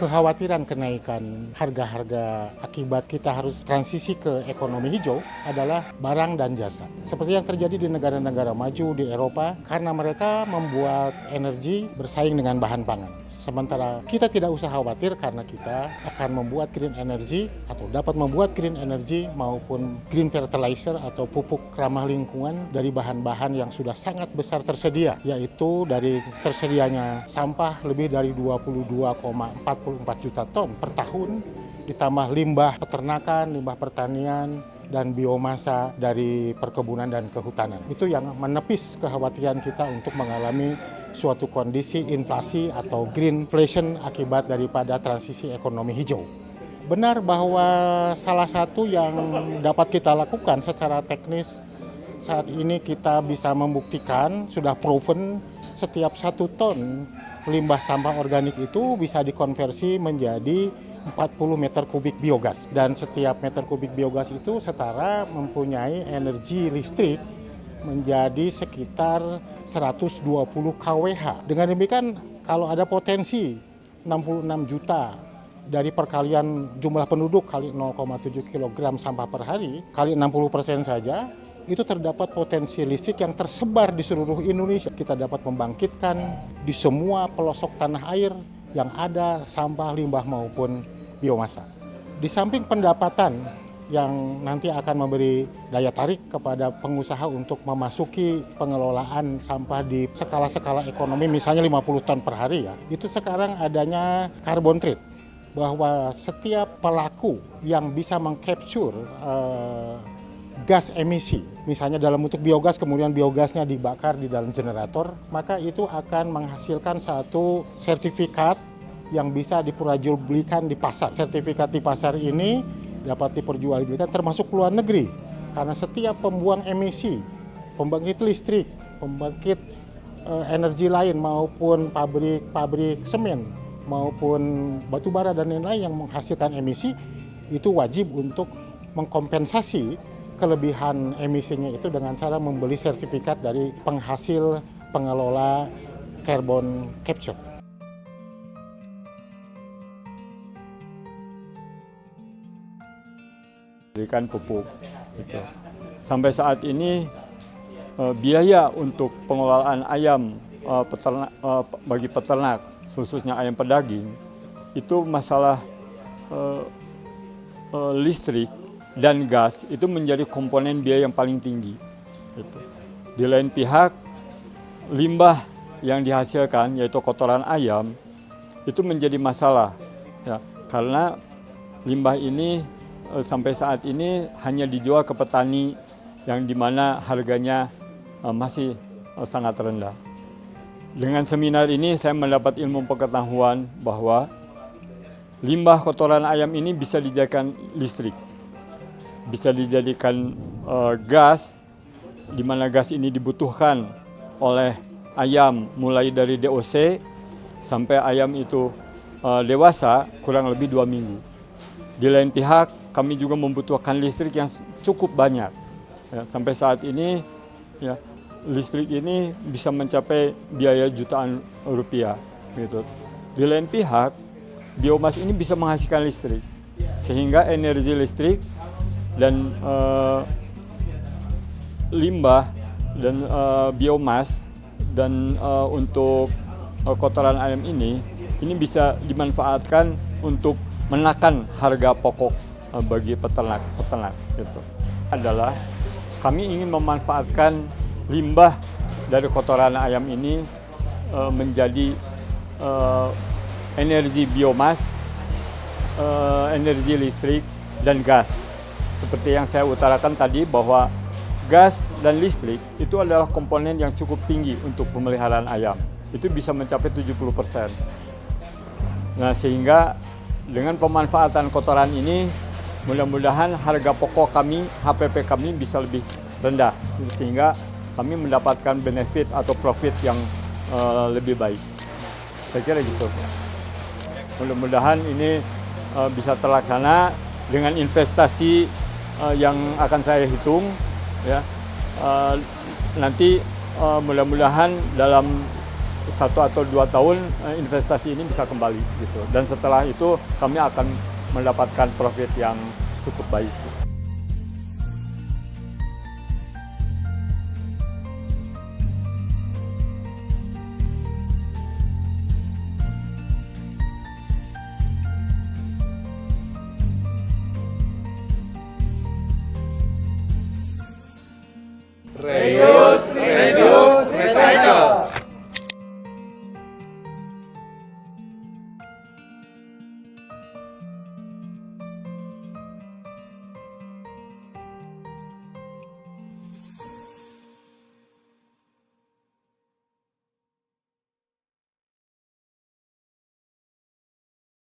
kekhawatiran kenaikan harga-harga akibat kita harus transisi ke ekonomi hijau adalah barang dan jasa. Seperti yang terjadi di negara-negara maju di Eropa karena mereka membuat energi bersaing dengan bahan pangan. Sementara kita tidak usah khawatir karena kita akan membuat green energy atau dapat membuat green energy maupun green fertilizer atau pupuk ramah lingkungan dari bahan-bahan yang sudah sangat besar tersedia, yaitu dari tersedianya sampah lebih dari 22,44 juta ton per tahun, ditambah limbah peternakan, limbah pertanian, dan biomasa dari perkebunan dan kehutanan. Itu yang menepis kekhawatiran kita untuk mengalami suatu kondisi inflasi atau greenflation akibat daripada transisi ekonomi hijau. Benar bahwa salah satu yang dapat kita lakukan secara teknis saat ini kita bisa membuktikan, sudah proven setiap 1 ton limbah sampah organik itu bisa dikonversi menjadi 40 meter kubik biogas. Dan setiap meter kubik biogas itu setara mempunyai energi listrik menjadi sekitar 120 kWh. Dengan demikian kalau ada potensi 66 juta dari perkalian jumlah penduduk kali 0,7 kg sampah per hari, kali 60% saja, itu terdapat potensi listrik yang tersebar di seluruh Indonesia. Kita dapat membangkitkan di semua pelosok tanah air yang ada sampah, limbah maupun biomasa. Di samping pendapatan yang nanti akan memberi daya tarik kepada pengusaha untuk memasuki pengelolaan sampah di skala-skala ekonomi, misalnya 50 ton per hari ya, itu sekarang adanya carbon trade, bahwa setiap pelaku yang bisa mengcapture gas emisi, misalnya dalam bentuk biogas, kemudian biogasnya dibakar di dalam generator, maka itu akan menghasilkan satu sertifikat yang bisa diperjualbelikan di pasar. Sertifikat di pasar ini dapat diperjualbelikan termasuk luar negeri, karena setiap pembuang emisi, pembangkit listrik, pembangkit energi lain maupun pabrik semen maupun batu bara dan lain-lain yang menghasilkan emisi, itu wajib untuk mengkompensasi kelebihan emisinya itu dengan cara membeli sertifikat dari penghasil pengelola carbon capture. Berikan pupuk. Gitu. Sampai saat ini biaya untuk pengelolaan ayam bagi peternak, khususnya ayam pedaging, itu masalah listrik dan gas itu menjadi komponen biaya yang paling tinggi. Gitu. Di lain pihak, limbah yang dihasilkan, yaitu kotoran ayam, itu menjadi masalah, ya, karena limbah ini sampai saat ini hanya dijual ke petani yang dimana harganya masih sangat rendah. Dengan seminar ini saya mendapat ilmu pengetahuan bahwa limbah kotoran ayam ini bisa dijadikan listrik, bisa dijadikan gas, di mana gas ini dibutuhkan oleh ayam mulai dari DOC sampai ayam itu dewasa kurang lebih 2 minggu. Di lain pihak, kami juga membutuhkan listrik yang cukup banyak. Ya, sampai saat ini, ya, listrik ini bisa mencapai biaya jutaan rupiah. Gitu. Di lain pihak, biomas ini bisa menghasilkan listrik, sehingga energi listrik dan limbah dan biomas dan untuk kotoran ayam ini bisa dimanfaatkan untuk menekan harga pokok bagi peternak gitu. Adalah kami ingin memanfaatkan limbah dari kotoran ayam ini menjadi energi biomas, energi listrik dan gas. Seperti yang saya utarakan tadi bahwa gas dan listrik itu adalah komponen yang cukup tinggi untuk pemeliharaan ayam. Itu bisa mencapai 70%. Nah, sehingga dengan pemanfaatan kotoran ini, mudah-mudahan harga pokok kami, HPP kami bisa lebih rendah, sehingga kami mendapatkan benefit atau profit yang lebih baik. Saya kira gitu. Mudah-mudahan ini bisa terlaksana dengan investasi yang akan saya hitung, ya. Nanti mudah-mudahan dalam 1 atau 2 tahun investasi ini bisa kembali gitu. Dan setelah itu kami akan mendapatkan profit yang cukup baik.